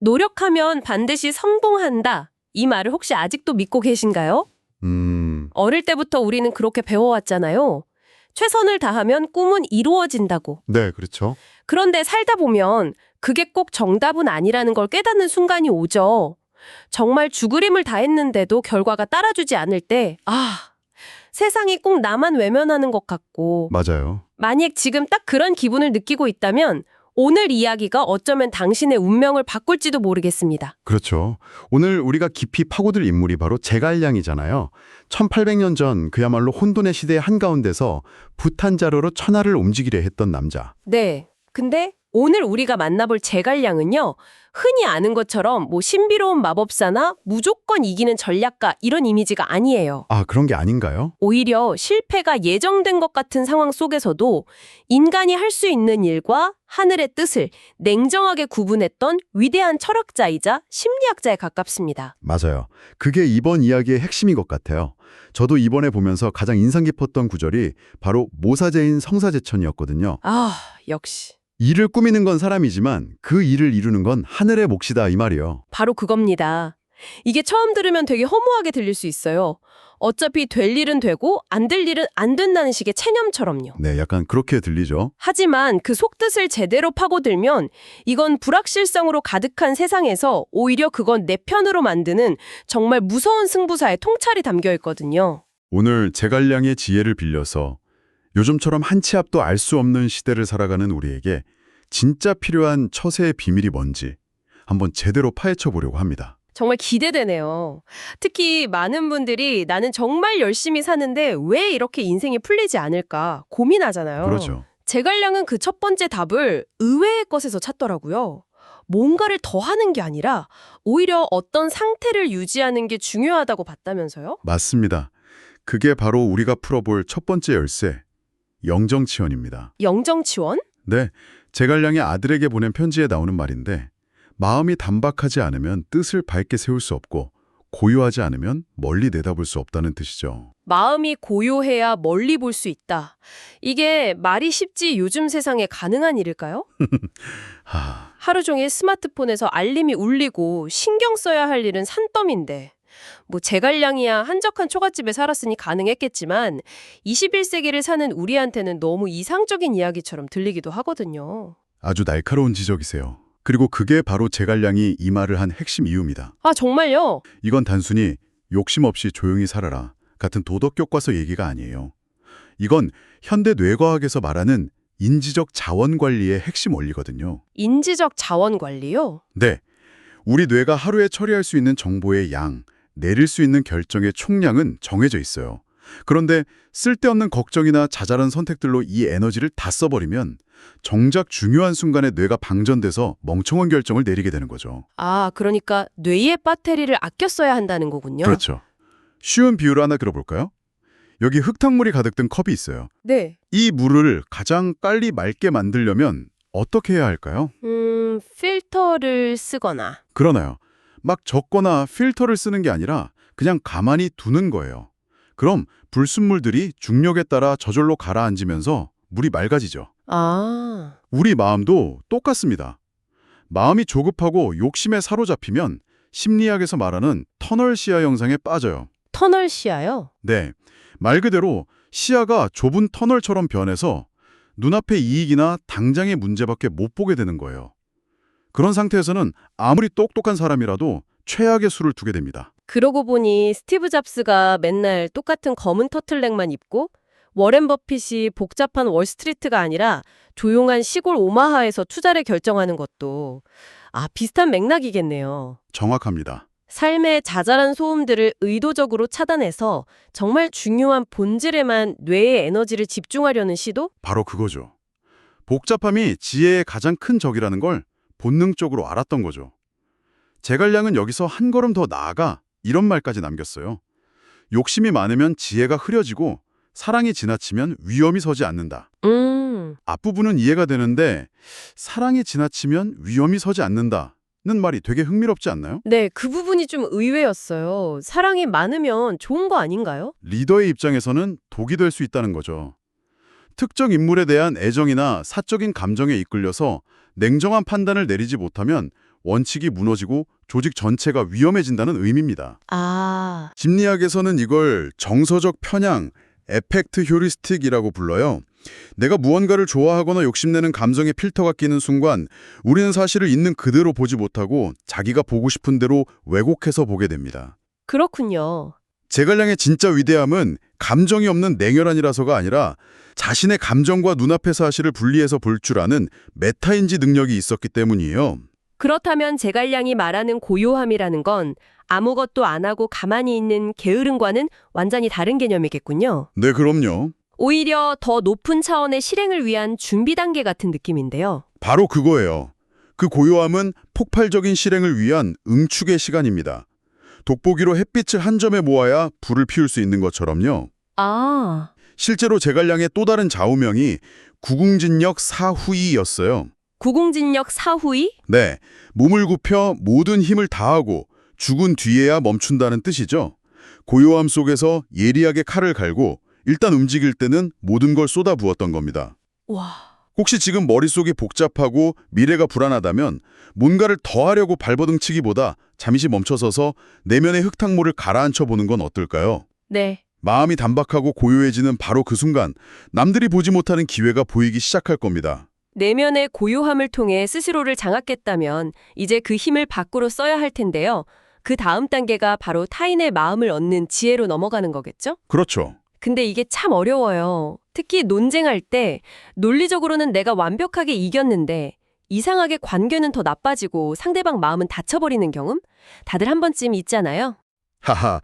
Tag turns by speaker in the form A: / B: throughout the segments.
A: 노력하면 반드시 성공한다. 이 말을 혹시 아직도 믿고 계신가요? 어릴 때부터 우리는 그렇게 배워왔잖아요. 최선을 다하면 꿈은 이루어진다고.
B: 네, 그렇죠.
A: 그런데 살다 보면 그게 꼭 정답은 아니라는 걸 깨닫는 순간이 오죠. 정말 죽으림을 다했는데도 결과가 따라주지 않을 때, 세상이 꼭 나만 외면하는 것 같고,
B: 맞아요.
A: 만약 지금 딱 그런 기분을 느끼고 있다면 오늘 이야기가 어쩌면 당신의 운명을 바꿀지도 모르겠습니다.
B: 그렇죠. 오늘 우리가 깊이 파고들 인물이 바로 제갈량이잖아요. 1800년 전 그야말로 혼돈의 시대의 한가운데서 부탄자루로 천하를 움직이려 했던 남자.
A: 네. 근데 오늘 우리가 만나볼 제갈량은요, 흔히 아는 것처럼 신비로운 마법사나 무조건 이기는 전략가 이런 이미지가 아니에요.
B: 아, 그런 게 아닌가요?
A: 오히려 실패가 예정된 것 같은 상황 속에서도 인간이 할 수 있는 일과 하늘의 뜻을 냉정하게 구분했던 위대한 철학자이자 심리학자에 가깝습니다.
B: 맞아요. 그게 이번 이야기의 핵심인 것 같아요. 저도 이번에 보면서 가장 인상 깊었던 구절이 바로 모사제인 성사제천이었거든요.
A: 역시.
B: 일을 꾸미는 건 사람이지만 그 일을 이루는 건 하늘의 몫이다 이 말이요.
A: 바로 그겁니다. 이게 처음 들으면 되게 허무하게 들릴 수 있어요. 어차피 될 일은 되고 안 될 일은 안 된다는 식의 체념처럼요.
B: 네, 약간 그렇게 들리죠.
A: 하지만 그 속뜻을 제대로 파고들면 이건 불확실성으로 가득한 세상에서 오히려 그건 내 편으로 만드는 정말 무서운 승부사의 통찰이 담겨 있거든요.
B: 오늘 제갈량의 지혜를 빌려서 요즘처럼 한 치 앞도 알 수 없는 시대를 살아가는 우리에게 진짜 필요한 처세의 비밀이 뭔지 한번 제대로 파헤쳐 보려고 합니다.
A: 정말 기대되네요. 특히 많은 분들이 나는 정말 열심히 사는데 왜 이렇게 인생이 풀리지 않을까 고민하잖아요.
B: 그렇죠.
A: 제갈량은 그 첫 번째 답을 의외의 것에서 찾더라고요. 뭔가를 더 하는 게 아니라 오히려 어떤 상태를 유지하는 게 중요하다고 봤다면서요?
B: 맞습니다. 그게 바로 우리가 풀어볼 첫 번째 열쇠, 영정치원입니다.
A: 영정치원?
B: 네, 제갈량의 아들에게 보낸 편지에 나오는 말인데 마음이 단박하지 않으면 뜻을 밝게 세울 수 없고 고요하지 않으면 멀리 내다볼 수 없다는 뜻이죠.
A: 마음이 고요해야 멀리 볼 수 있다. 이게 말이 쉽지 요즘 세상에 가능한 일일까요? 하루 종일 스마트폰에서 알림이 울리고 신경 써야 할 일은 산더미인데 제갈량이야 한적한 초가집에 살았으니 가능했겠지만 21세기를 사는 우리한테는 너무 이상적인 이야기처럼 들리기도 하거든요.
B: 아주 날카로운 지적이세요. 그리고 그게 바로 제갈량이 이 말을 한 핵심 이유입니다.
A: 정말요?
B: 이건 단순히 욕심 없이 조용히 살아라 같은 도덕 교과서 얘기가 아니에요. 이건 현대 뇌과학에서 말하는 인지적 자원 관리의 핵심 원리거든요.
A: 인지적 자원 관리요?
B: 네, 우리 뇌가 하루에 처리할 수 있는 정보의 양, 내릴 수 있는 결정의 총량은 정해져 있어요. 그런데 쓸데없는 걱정이나 자잘한 선택들로 이 에너지를 다 써버리면 정작 중요한 순간에 뇌가 방전돼서 멍청한 결정을 내리게 되는 거죠.
A: 그러니까 뇌의 배터리를 아껴 써야 한다는 거군요.
B: 그렇죠. 쉬운 비유를 하나 들어볼까요? 여기 흙탕물이 가득 든 컵이 있어요.
A: 네.
B: 이 물을 가장 빨리 맑게 만들려면 어떻게 해야 할까요?
A: 필터를 쓰거나.
B: 그러나요. 막 적거나 필터를 쓰는 게 아니라 그냥 가만히 두는 거예요. 그럼 불순물들이 중력에 따라 저절로 가라앉으면서 물이 맑아지죠. 우리 마음도 똑같습니다. 마음이 조급하고 욕심에 사로잡히면 심리학에서 말하는 터널 시야 현상에 빠져요.
A: 터널 시야요?
B: 네, 말 그대로 시야가 좁은 터널처럼 변해서 눈앞의 이익이나 당장의 문제밖에 못 보게 되는 거예요. 그런 상태에서는 아무리 똑똑한 사람이라도 최악의 수를 두게 됩니다.
A: 그러고 보니 스티브 잡스가 맨날 똑같은 검은 터틀넥만 입고 워렌 버핏이 복잡한 월스트리트가 아니라 조용한 시골 오마하에서 투자를 결정하는 것도 비슷한 맥락이겠네요.
B: 정확합니다.
A: 삶의 자잘한 소음들을 의도적으로 차단해서 정말 중요한 본질에만 뇌의 에너지를 집중하려는 시도?
B: 바로 그거죠. 복잡함이 지혜의 가장 큰 적이라는 걸 본능적으로 알았던 거죠. 제갈량은 여기서 한 걸음 더 나아가 이런 말까지 남겼어요. 욕심이 많으면 지혜가 흐려지고 사랑이 지나치면 위험이 서지 않는다. 앞부분은 이해가 되는데 사랑이 지나치면 위험이 서지 않는다는 말이 되게 흥미롭지 않나요?
A: 네, 그 부분이 좀 의외였어요. 사랑이 많으면 좋은 거 아닌가요?
B: 리더의 입장에서는 독이 될 수 있다는 거죠. 특정 인물에 대한 애정이나 사적인 감정에 이끌려서 냉정한 판단을 내리지 못하면 원칙이 무너지고 조직 전체가 위험해진다는 의미입니다.
A: 아,
B: 심리학에서는 이걸 정서적 편향, 에펙트 효리스틱이라고 불러요. 내가 무언가를 좋아하거나 욕심내는 감정의 필터가 끼는 순간 우리는 사실을 있는 그대로 보지 못하고 자기가 보고 싶은 대로 왜곡해서 보게 됩니다.
A: 그렇군요.
B: 제갈량의 진짜 위대함은 감정이 없는 냉혈한이라서가 아니라 자신의 감정과 눈앞의 사실을 분리해서 볼 줄 아는 메타인지 능력이 있었기 때문이에요.
A: 그렇다면 제갈량이 말하는 고요함이라는 건 아무것도 안 하고 가만히 있는 게으름과는 완전히 다른 개념이겠군요.
B: 네, 그럼요.
A: 오히려 더 높은 차원의 실행을 위한 준비 단계 같은 느낌인데요.
B: 바로 그거예요. 그 고요함은 폭발적인 실행을 위한 응축의 시간입니다. 돋보기로 햇빛을 한 점에 모아야 불을 피울 수 있는 것처럼요.
A: 아,
B: 실제로 제갈량의 또 다른 좌우명이 구궁진력 사후이였어요.
A: 구공진력 사후이?
B: 네, 몸을 굽혀 모든 힘을 다하고 죽은 뒤에야 멈춘다는 뜻이죠. 고요함 속에서 예리하게 칼을 갈고 일단 움직일 때는 모든 걸 쏟아부었던 겁니다.
A: 와,
B: 혹시 지금 머릿속이 복잡하고 미래가 불안하다면 뭔가를 더 하려고 발버둥치기보다 잠시 멈춰서서 내면의 흙탕물을 가라앉혀 보는 건 어떨까요?
A: 네.
B: 마음이 단박하고 고요해지는 바로 그 순간 남들이 보지 못하는 기회가 보이기 시작할 겁니다.
A: 내면의 고요함을 통해 스스로를 장악했다면 이제 그 힘을 밖으로 써야 할 텐데요. 그 다음 단계가 바로 타인의 마음을 얻는 지혜로 넘어가는 거겠죠?
B: 그렇죠.
A: 근데 이게 참 어려워요. 특히 논쟁할 때 논리적으로는 내가 완벽하게 이겼는데 이상하게 관계는 더 나빠지고 상대방 마음은 다쳐버리는 경험? 다들 한 번쯤 있잖아요.
B: 하하,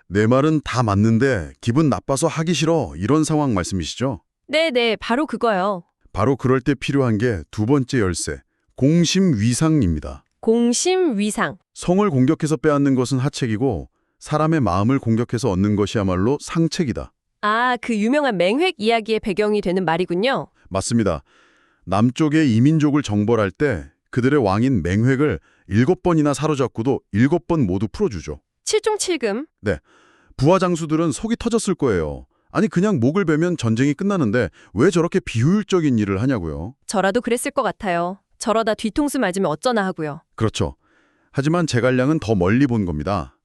B: 내 말은 다 맞는데 기분 나빠서 하기 싫어 이런 상황 말씀이시죠?
A: 네네, 바로 그거요.
B: 바로 그럴 때 필요한 게 두 번째 열쇠, 공심위상입니다.
A: 공심위상.
B: 성을 공격해서 빼앗는 것은 하책이고 사람의 마음을 공격해서 얻는 것이야말로 상책이다.
A: 아, 그 유명한 맹획 이야기의 배경이 되는 말이군요.
B: 맞습니다. 남쪽의 이민족을 정벌할 때 그들의 왕인 맹획을 7번이나 사로잡고도 7번 모두 풀어주죠.
A: 칠중칠금.
B: 부하 장수들은 속이 터졌을 거예요. 아니 그냥 목을 베면 전쟁이 끝나는데 왜 저렇게 비효율적인 일을 하냐고요.
A: 저라도 그랬을 것 같아요. 저러다 뒤통수 맞으면 어쩌나 하고요.
B: 그렇죠. 하지만 제갈량은 더 멀리 본 겁니다.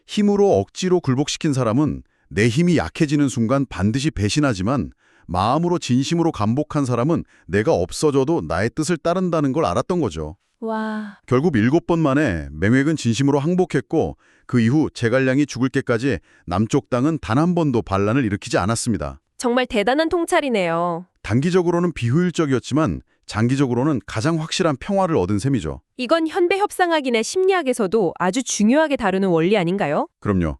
B: 힘으로 억지로 굴복시킨 사람은 내 힘이 약해지는 순간 반드시 배신하지만 마음으로 진심으로 감복한 사람은 내가 없어져도 나의 뜻을 따른다는 걸 알았던 거죠.
A: 와,
B: 결국 7번 만에 맹획은 진심으로 항복했고 그 이후 제갈량이 죽을 때까지 남쪽 땅은 단 한 번도 반란을 일으키지 않았습니다.
A: 정말 대단한 통찰이네요.
B: 단기적으로는 비효율적이었지만 장기적으로는 가장 확실한 평화를 얻은 셈이죠.
A: 이건 현대협상학이나 심리학에서도 아주 중요하게 다루는 원리 아닌가요?
B: 그럼요.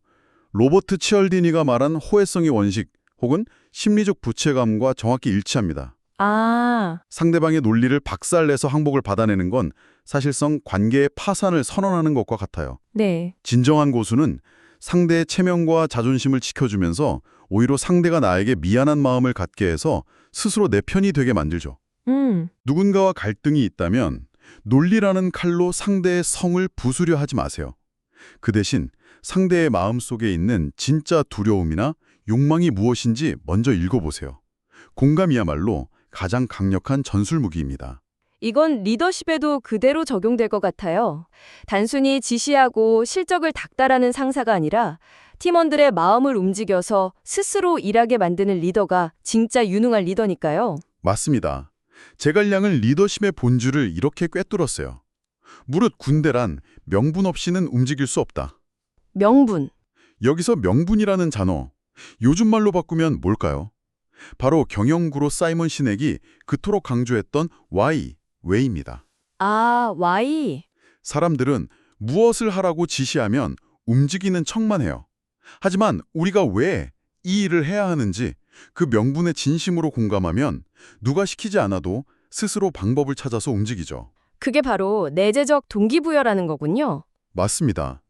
B: 로버트 치얼디니가 말한 호혜성의 원식 혹은 심리적 부채감과 정확히 일치합니다.
A: 아,
B: 상대방의 논리를 박살내서 항복을 받아내는 건 사실상 관계의 파산을 선언하는 것과 같아요.
A: 네.
B: 진정한 고수는 상대의 체면과 자존심을 지켜주면서 오히려 상대가 나에게 미안한 마음을 갖게 해서 스스로 내 편이 되게 만들죠. 누군가와 갈등이 있다면 논리라는 칼로 상대의 성을 부수려 하지 마세요. 그 대신 상대의 마음속에 있는 진짜 두려움이나 욕망이 무엇인지 먼저 읽어보세요. 공감이야말로 가장 강력한 전술무기입니다.
A: 이건 리더십에도 그대로 적용될 것 같아요. 단순히 지시하고 실적을 닥달하는 상사가 아니라 팀원들의 마음을 움직여서 스스로 일하게 만드는 리더가 진짜 유능한 리더니까요.
B: 맞습니다. 제갈량은 리더십의 본질을 이렇게 꿰뚫었어요. 무릇 군대란 명분 없이는 움직일 수 없다.
A: 명분.
B: 여기서 명분이라는 단어, 요즘 말로 바꾸면 뭘까요? 바로 경영구로 사이먼 시넥이 그토록 강조했던 why, 왜입니다.
A: 아, why.
B: 사람들은 무엇을 하라고 지시하면 움직이는 척만 해요. 하지만 우리가 왜 이 일을 해야 하는지 그 명분에 진심으로 공감하면 누가 시키지 않아도 스스로 방법을 찾아서 움직이죠.
A: 그게 바로 내재적 동기부여라는 거군요.
B: 맞습니다.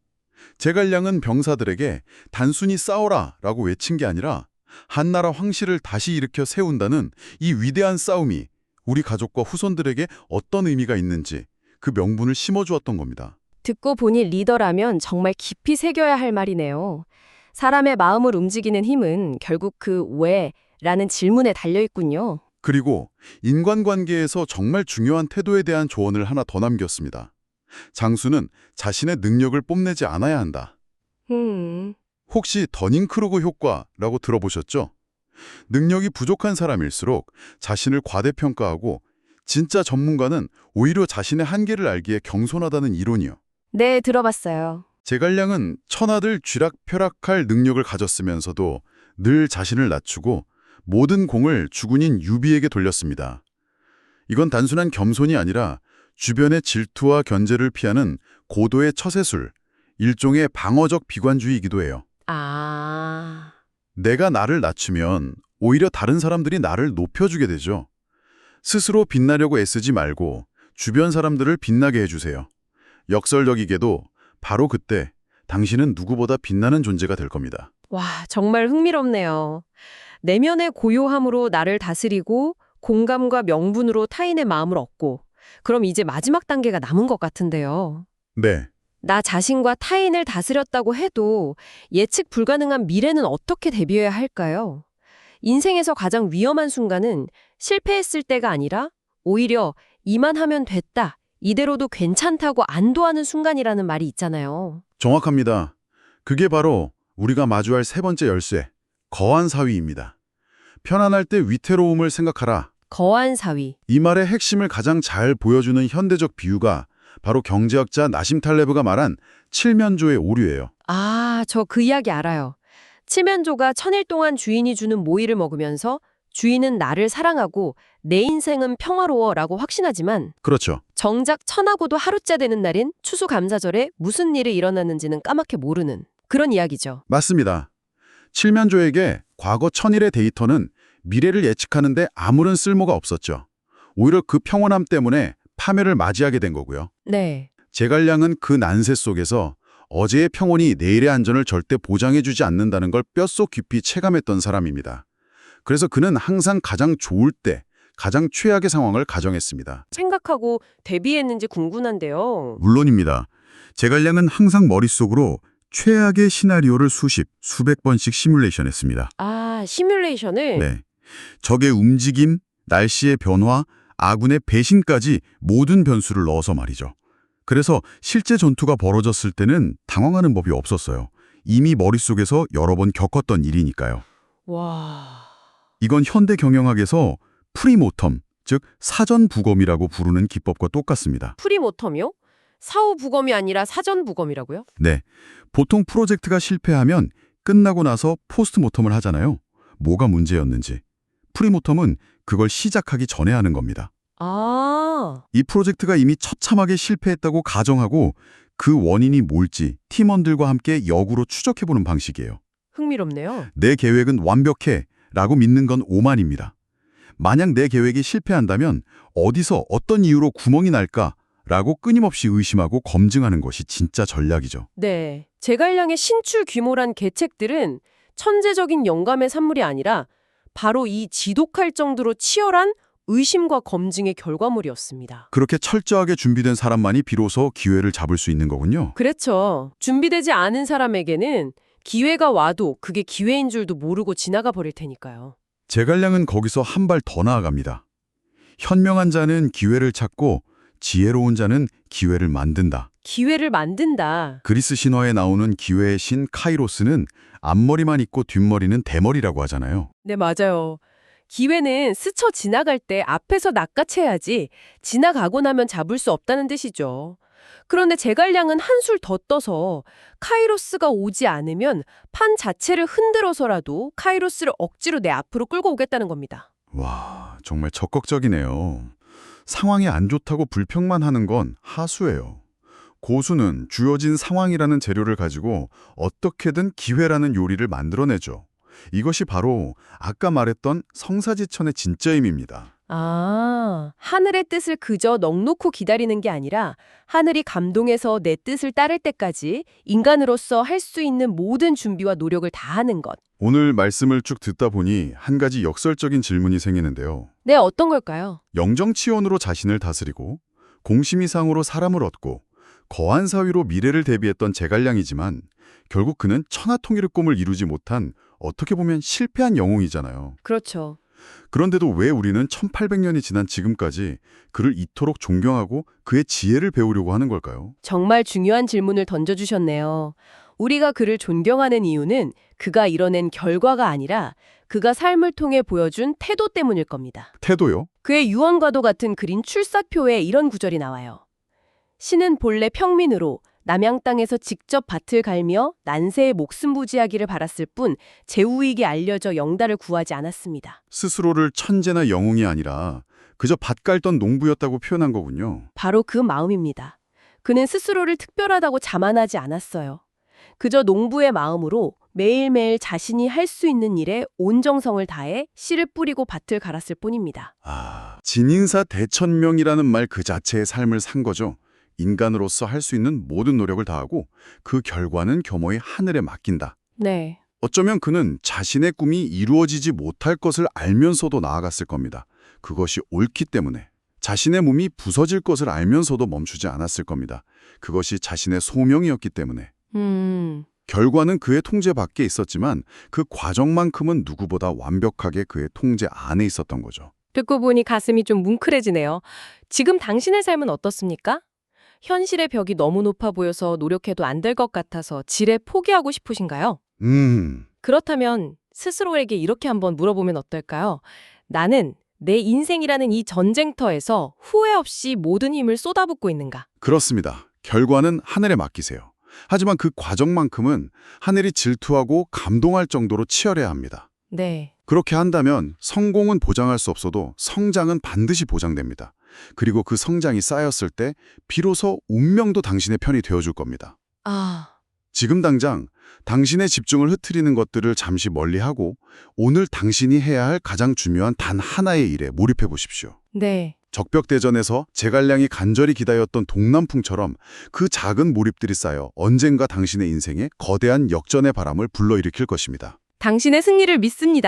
B: 제갈량은 병사들에게 단순히 싸워라 라고 외친 게 아니라 한나라 황실을 다시 일으켜 세운다는 이 위대한 싸움이 우리 가족과 후손들에게 어떤 의미가 있는지 그 명분을 심어주었던 겁니다.
A: 듣고 보니 리더라면 정말 깊이 새겨야 할 말이네요. 사람의 마음을 움직이는 힘은 결국 그 왜라는 질문에 달려있군요.
B: 그리고 인간관계에서 정말 중요한 태도에 대한 조언을 하나 더 남겼습니다. 장수는 자신의 능력을 뽐내지 않아야 한다.
A: 음,
B: 혹시 더닝크루그 효과라고 들어보셨죠? 능력이 부족한 사람일수록 자신을 과대평가하고 진짜 전문가는 오히려 자신의 한계를 알기에 겸손하다는 이론이요.
A: 네, 들어봤어요.
B: 제갈량은 천하들 쥐락펴락할 능력을 가졌으면서도 늘 자신을 낮추고 모든 공을 주군인 유비에게 돌렸습니다. 이건 단순한 겸손이 아니라 주변의 질투와 견제를 피하는 고도의 처세술, 일종의 방어적 비관주의이기도 해요.
A: 아,
B: 내가 나를 낮추면 오히려 다른 사람들이 나를 높여주게 되죠. 스스로 빛나려고 애쓰지 말고 주변 사람들을 빛나게 해주세요. 역설적이게도 바로 그때 당신은 누구보다 빛나는 존재가 될 겁니다.
A: 와, 정말 흥미롭네요. 내면의 고요함으로 나를 다스리고 공감과 명분으로 타인의 마음을 얻고 그럼 이제 마지막 단계가 남은 것 같은데요.
B: 네,
A: 나 자신과 타인을 다스렸다고 해도 예측 불가능한 미래는 어떻게 대비해야 할까요? 인생에서 가장 위험한 순간은 실패했을 때가 아니라 오히려 이만 하면 됐다, 이대로도 괜찮다고 안도하는 순간이라는 말이 있잖아요.
B: 정확합니다. 그게 바로 우리가 마주할 세 번째 열쇠, 거한 사위입니다. 편안할 때 위태로움을 생각하라.
A: 거한 사위.
B: 이 말의 핵심을 가장 잘 보여주는 현대적 비유가 바로 경제학자 나심 탈레브가 말한 칠면조의 오류예요.
A: 아, 저 그 이야기 알아요. 칠면조가 천일 동안 주인이 주는 모이를 먹으면서 주인은 나를 사랑하고 내 인생은 평화로워라고 확신하지만
B: 그렇죠.
A: 정작 천하고도 하루째 되는 날인 추수감사절에 무슨 일이 일어났는지는 까맣게 모르는 그런 이야기죠.
B: 맞습니다. 칠면조에게 과거 천일의 데이터는 미래를 예측하는데 아무런 쓸모가 없었죠. 오히려 그 평온함 때문에 파멸을 맞이하게 된 거고요.
A: 네.
B: 제갈량은 그 난세 속에서 어제의 평온이 내일의 안전을 절대 보장해주지 않는다는 걸 뼛속 깊이 체감했던 사람입니다. 그래서 그는 항상 가장 좋을 때, 가장 최악의 상황을 가정했습니다.
A: 생각하고 대비했는지 궁금한데요.
B: 물론입니다. 제갈량은 항상 머릿속으로 최악의 시나리오를 수백 번씩 시뮬레이션했습니다.
A: 아, 시뮬레이션을?
B: 네. 적의 움직임, 날씨의 변화, 아군의 배신까지 모든 변수를 넣어서 말이죠. 그래서 실제 전투가 벌어졌을 때는 당황하는 법이 없었어요. 이미 머릿속에서 여러 번 겪었던 일이니까요.
A: 와.
B: 이건 현대 경영학에서 프리모텀, 즉 사전 부검이라고 부르는 기법과 똑같습니다.
A: 프리모텀이요? 사후 부검이 아니라 사전 부검이라고요?
B: 네. 보통 프로젝트가 실패하면 끝나고 나서 포스트모텀을 하잖아요. 뭐가 문제였는지. 프리모텀은 그걸 시작하기 전에 하는 겁니다.
A: 아,
B: 이 프로젝트가 이미 처참하게 실패했다고 가정하고 그 원인이 뭘지 팀원들과 함께 역으로 추적해보는 방식이에요.
A: 흥미롭네요.
B: 내 계획은 완벽해 라고 믿는 건 오만입니다. 만약 내 계획이 실패한다면 어디서 어떤 이유로 구멍이 날까? 라고 끊임없이 의심하고 검증하는 것이 진짜 전략이죠.
A: 네. 제갈량의 신출 귀몰한 계책들은 천재적인 영감의 산물이 아니라 바로 이 지독할 정도로 치열한 의심과 검증의 결과물이었습니다.
B: 그렇게 철저하게 준비된 사람만이 비로소 기회를 잡을 수 있는 거군요.
A: 그렇죠. 준비되지 않은 사람에게는 기회가 와도 그게 기회인 줄도 모르고 지나가 버릴 테니까요.
B: 제갈량은 거기서 한 발 더 나아갑니다. 현명한 자는 기회를 찾고 지혜로운 자는 기회를 만든다.
A: 기회를 만든다.
B: 그리스 신화에 나오는 기회의 신 카이로스는 앞머리만 있고 뒷머리는 대머리라고 하잖아요.
A: 네, 맞아요. 기회는 스쳐 지나갈 때 앞에서 낚아채야지 지나가고 나면 잡을 수 없다는 뜻이죠. 그런데 제갈량은 한술 더 떠서 카이로스가 오지 않으면 판 자체를 흔들어서라도 카이로스를 억지로 내 앞으로 끌고 오겠다는 겁니다.
B: 와, 정말 적극적이네요. 상황이 안 좋다고 불평만 하는 건 하수예요. 고수는 주어진 상황이라는 재료를 가지고 어떻게든 기회라는 요리를 만들어내죠. 이것이 바로 아까 말했던 성사지천의 진짜 의미입니다.
A: 아, 하늘의 뜻을 그저 넋놓고 기다리는 게 아니라 하늘이 감동해서 내 뜻을 따를 때까지 인간으로서 할 수 있는 모든 준비와 노력을 다하는 것.
B: 오늘 말씀을 쭉 듣다 보니 한 가지 역설적인 질문이 생기는데요.
A: 네, 어떤 걸까요?
B: 영정치원으로 자신을 다스리고 공심이상으로 사람을 얻고 거한 사위로 미래를 대비했던 제갈량이지만 결국 그는 천하통일의 꿈을 이루지 못한 어떻게 보면 실패한 영웅이잖아요.
A: 그렇죠.
B: 그런데도 왜 우리는 1800년이 지난 지금까지 그를 이토록 존경하고 그의 지혜를 배우려고 하는 걸까요?
A: 정말 중요한 질문을 던져주셨네요. 우리가 그를 존경하는 이유는 그가 이뤄낸 결과가 아니라 그가 삶을 통해 보여준 태도 때문일 겁니다.
B: 태도요?
A: 그의 유언과도 같은 그린 출사표에 이런 구절이 나와요. 신은 본래 평민으로 남양 땅에서 직접 밭을 갈며 난세의 목숨 부지하기를 바랐을 뿐 제후에게 알려져 영달을 구하지 않았습니다.
B: 스스로를 천재나 영웅이 아니라 그저 밭 갈던 농부였다고 표현한 거군요.
A: 바로 그 마음입니다. 그는 스스로를 특별하다고 자만하지 않았어요. 그저 농부의 마음으로 매일매일 자신이 할 수 있는 일에 온 정성을 다해 씨를 뿌리고 밭을 갈았을 뿐입니다.
B: 진인사 대천명이라는 말 그 자체의 삶을 산 거죠. 인간으로서 할 수 있는 모든 노력을 다하고 그 결과는 겸허히 하늘에 맡긴다.
A: 네.
B: 어쩌면 그는 자신의 꿈이 이루어지지 못할 것을 알면서도 나아갔을 겁니다. 그것이 옳기 때문에. 자신의 몸이 부서질 것을 알면서도 멈추지 않았을 겁니다. 그것이 자신의 소명이었기 때문에. 결과는 그의 통제 밖에 있었지만 그 과정만큼은 누구보다 완벽하게 그의 통제 안에 있었던 거죠.
A: 듣고 보니 가슴이 좀 뭉클해지네요. 지금 당신의 삶은 어떻습니까? 현실의 벽이 너무 높아 보여서 노력해도 안 될 것 같아서 지레 포기하고 싶으신가요? 그렇다면 스스로에게 이렇게 한번 물어보면 어떨까요? 나는 내 인생이라는 이 전쟁터에서 후회 없이 모든 힘을 쏟아붓고 있는가?
B: 그렇습니다. 결과는 하늘에 맡기세요. 하지만 그 과정만큼은 하늘이 질투하고 감동할 정도로 치열해야 합니다.
A: 네.
B: 그렇게 한다면 성공은 보장할 수 없어도 성장은 반드시 보장됩니다. 그리고 그 성장이 쌓였을 때 비로소 운명도 당신의 편이 되어줄 겁니다. 지금 당장 당신의 집중을 흐트리는 것들을 잠시 멀리하고 오늘 당신이 해야 할 가장 중요한 단 하나의 일에 몰입해 보십시오.
A: 네.
B: 적벽대전에서 제갈량이 간절히 기다렸던 동남풍처럼 그 작은 몰입들이 쌓여 언젠가 당신의 인생에 거대한 역전의 바람을 불러일으킬 것입니다.
A: 당신의 승리를 믿습니다.